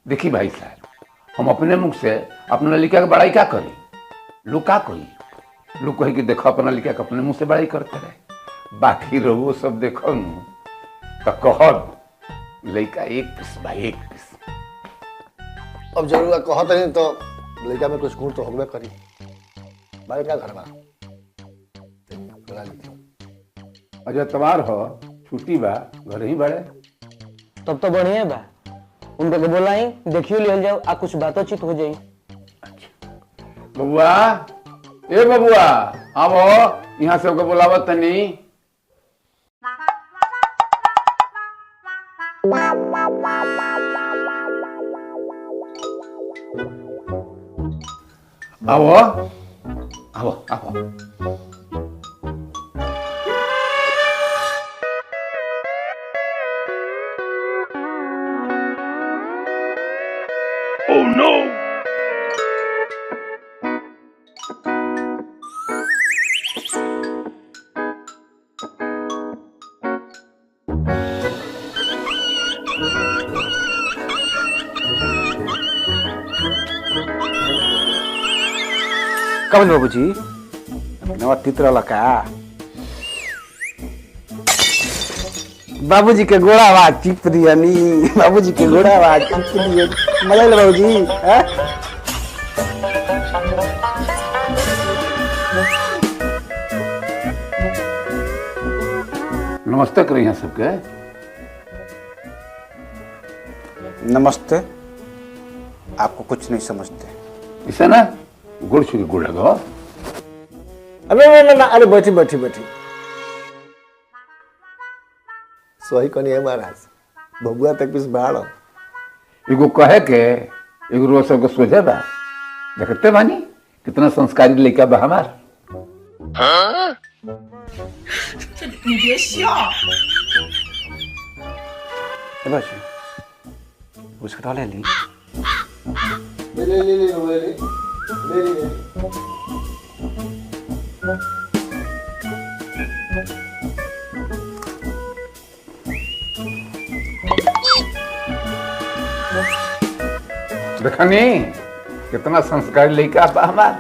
देखिए भाई साहब, हम अपने मुख से अपना लिखा के बड़ाई क्या करी? लोग का कही? लोग कही कि देखो अपना लिखा के अपने मुंह से बड़ाई करते रहे। बाकी रहो सब देखो न तो कहब लड़का एक पीस भाई, एक पीस। अब जरूर कहत नहीं तो लड़का में कुछ गुण तो होबे करी। भाई क्या घर बा? अजय तवार हो, छुट्टी बा, घर ही बड़े। तब तो बढ़िया बा। उनको के बोलाई, देखियो लिहल जाओ आ कुछ बातचीत हो जाई। बबुआ, ए बबुआ, आओ यहाँ से ओके बुलावत तनी। आओ आओ आओ। Oh no! कब बाबूजी नवा तितरा लका बाबूजी के गोड़ा आवाज चिप दिया नी। बाबूजी के गोड़ा आवाज चिप दिया मजा ले बाबूजी। नमस्ते करें यहाँ सबके। नमस्ते। आपको कुछ नहीं समझते इसे ना गुड़ छुरी गुड़ लगो। अरे बैठी बैठी बैठी। सही कनी है महाराज, बबुआ तक पीस बाड़। एगो कहे के एगो रोज सबके सोझे बा। देखते बानी कितना संस्कारी लड़का बा हमार।你别笑。बाबूजी उसका डाले ली। ले ले ले ले ले ले ले ले। देखनी कितना संस्कारी लड़का बा हमार।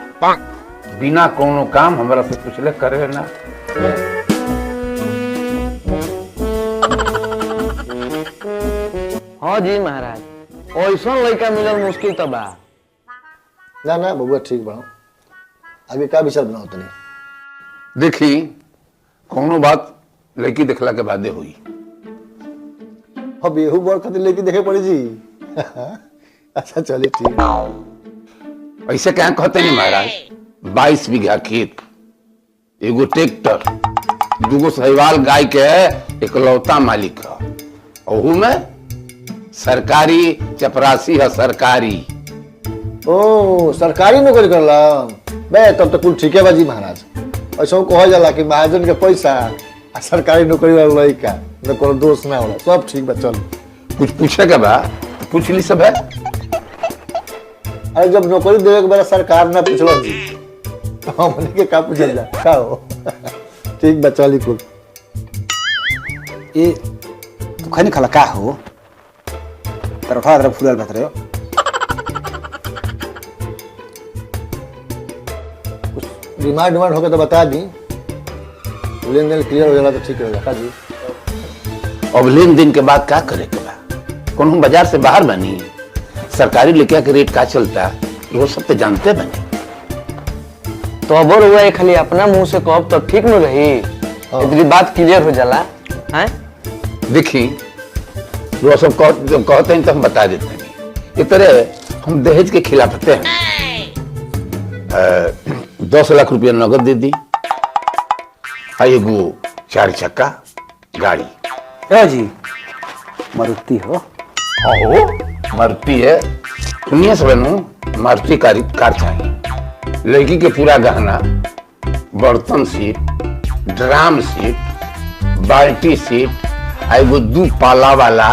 बिना कोनो काम हमरा से पूछले करे ना। हाँ जी महाराज, ऐसा लड़का मिलल मुश्किल तो बा। ना ना बबुआ ठीक बा। आगे का विचार बनाओ तनी? देखी कोनो बात लड़की देखला के बादे हुई। अब एहू बर खातिर लेके देखे पड़ी जी। अच्छा चलिए ठीक। ऐसे क्या कहते नहीं महाराज? 22 बीघा खेत, एगो ट्रैक्टर, दूगो साहिवाल गाय के इकलौता मालिक है। ओहू में सरकारी चपरासी है, सरकारी। ओ सरकारी नौकरी करला बे, तब तो कुल ठीक है बाजी महाराज। ऐसा कहा जाला कि महाजन के पैसा आ सरकारी नौकरी वाला लड़का न कोनो दोष ना होला। सब ठीक बा। चल कुछ पूछे के बा पूछ ली सब है। अरे जब नौकरी देवे के बारे सरकार ना पूछला जी, हमने के का पूछल जा का हो? ठीक बा चली कुल। ये तू खाने खाला का हो? तर उठा दर फुलाल बात रहे हो। कुछ डिमांड होगा तो बता दी, लेन देन क्लियर हो जाला तो ठीक रहेगा जी। अब लेन देन के बाद क्या करे के बा? कौन हम बाजार से बाहर बनी? सरकारी लेके के रेट का चलता वो सब तो जानते बने। तो अब हुआ खाली अपना मुंह से कहो तो ठीक न रही। इतनी बात क्लियर हो जाला हैं? देखी वो सब कहते हैं तो हम बता देते हैं। इस तरह हम दहेज के खिलाफ हैं। 10 लाख रुपया नगद दे दी, एगो 4 चक्का गाड़ी। ए जी मारुति हो? हाँ हो, मारुति है। सुनिए सब मारुति कार चाहिए। लड़की के पूरा गहना, बर्तन सीट, ड्राम सीट, बाल्टी सीट, एगो 2 पाला वाला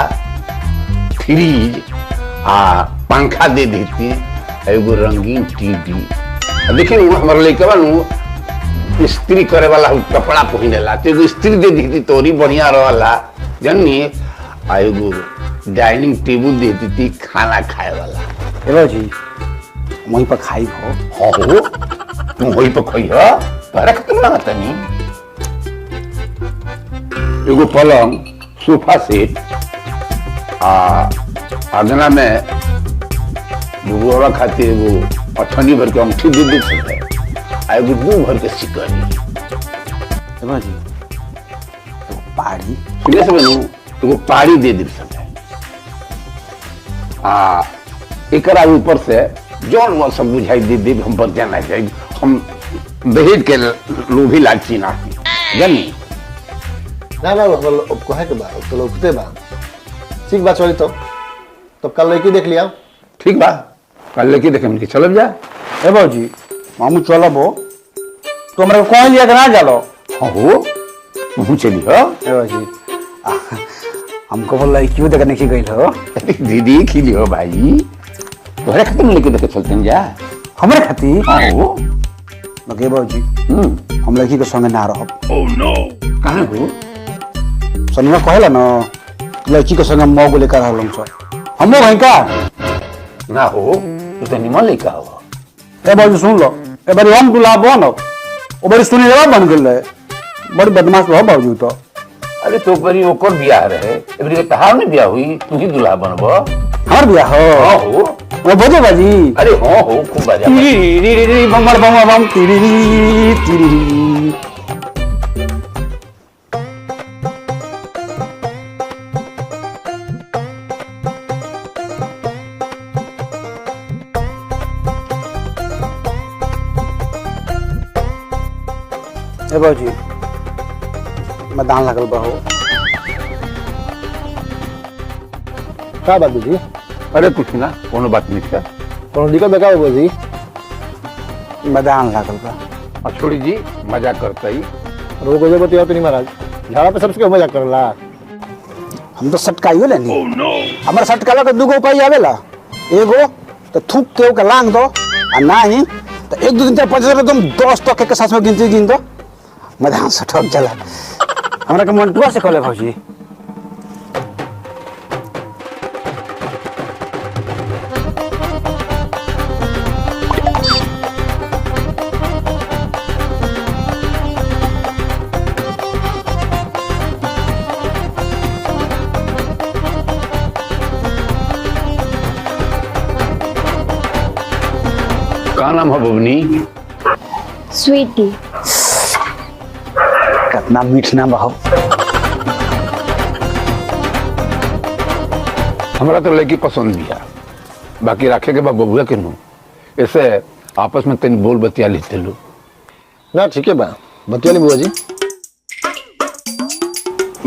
फ्रिज आ पंखा दे देती, एगो रंगीन टीवी। देखिए हमारे लड़का स्त्री करे वाला कपड़ा पहनेला तो एगो स्त्री दे दी तोरी बढ़िया रहला जननी आ एगो डाइनिंग टेबल दे दी खाना खाए वाला। ए बाबूजी वहीं पर खाई हो। हाँ हो तुम वही पर खोई हो तोहरा खत्म ना तनी एगो पलंग सोफा सेट आ अगना में बुआ खातिर एगो अठनी भर के अंगूठी दे दी सकते आ एगो दू भर के सिकड़ी। ए बाबूजी तो पाड़ी सुने से बनू एगो पाड़ी दे दी सकते आ एकरा ऊपर से जौन वो सब बुझाई दे दी हम पर जाना चाहिए हम दहेज के लोभी लालची ना जानी ना ना अब कहे के बाद तो लौकते बा ठीक बात चली तो कल लड़की देख लिया। ठीक बा कल लेके देखे हमके चलब जा। ए बाबूजी मामू चलबो तो हमरा कहीं लिया के ना जालो। हाँ हो तू चली हो ए बाबूजी हमको बोल लड़कियों देखने की गई हो। दीदी खिली हो भाई तोहरे खत्म लेके देखे चलते हैं जा। हमरे खाती हाँ हो लगे बाबूजी हम लड़की के संगे ना रहब। कहाँ हो सनिया कहेला ना लड़की के संगे मौगो लेकर रहलम छ हमो भई का ना हो तू तो निमन लेके हो। ए बाबूजी सुन लो ए बारी हम दुल्हा बन ओ बारी सुनी जवाब बन गेल रहे बड़ी बदमाश हो बाबूजी तो। अरे तो परी ओकर बियाह रहे एबरी के तहार में बियाह हुई तू ही दूल्हा बनबो। हमार बियाह हो हाँ हो ओ बोझे बाजी अरे हाँ हो खूब बाजा री बम बम बम तिरी तिरी। ए बाबूजी मैदान लगल बा हो। का बात जी अरे कुछ ना कोनो बात नहीं है कोनो दिक्कत बका हो जी मैदान लगल बा और छोड़ी जी मजाक करता ही रोको जो बतिया तो नहीं महाराज झाड़ा पे सबसे मजाक करला। हम तो सटकाइयो लेनी हमारे सटकाला के दूगो उपाय आवेला एगो तो थूक के ओके लांग दो आ नहीं तो 1 2 3 4 5 6 तुम 10 तक के साथ में गिन दो मैदान से ठक चला हमरा के मंटुआ से कहले भौजी। का नाम है बबनी स्वीटी कितना मीठ ना बहो। हमरा तो लड़की पसंद भी है बाकी रखे के बाद बबुआ के नु ऐसे आपस में तीन बोल बतिया लेते लो ना ठीक है बा बतिया नहीं बुआ जी।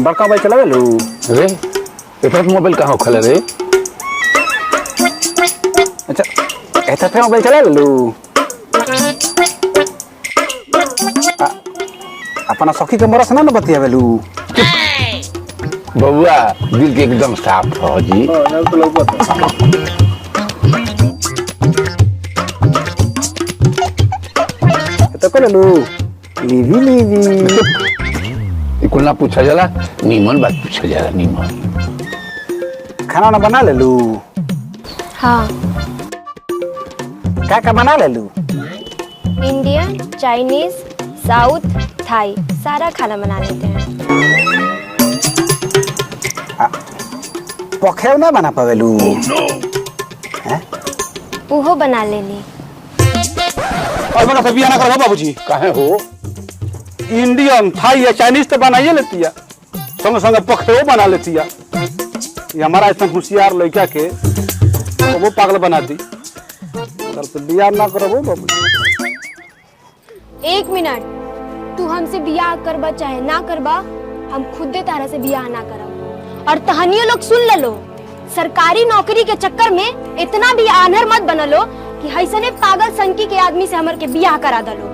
बड़का भाई चला गेलू रे इतना मोबाइल कहाँ खले रे अच्छा ऐसा था मोबाइल चला गेलू अपना सखी के मोरा से ना बतिया गेलू। बबुआ दिल के एकदम साफ हो जी। तो कर लू लीवी लीवी कुल ना पूछा जाला नीमन बात पूछा जाला नीमन। खाना ना बना ले लू हाँ क्या बना ले लू। इंडियन चाइनीज साउथ थाई सारा खाना बना लेते हैं। पखेव ना बना पावेलू उहो बना लेनी। और बना सब ना करो बाबूजी काहे हो इंडियन थाई या चाइनीज तो बनाइए लेती है संग संग पखेव बना लेती है। ये हमारा ऐसा होशियार लड़का के तो वो पागल बना दी तो बियाह ना करो वो बाबूजी। 1 मिनट तू हमसे बियाह करबा चाहे ना करबा हम खुदे तारा से बियाह ना करब। और तहनियो लोग सुन लो सरकारी नौकरी के चक्कर में इतना भी आनर मत बनलो कि हैसने पागल संकी के आदमी से हमर के बियाह करा दलो।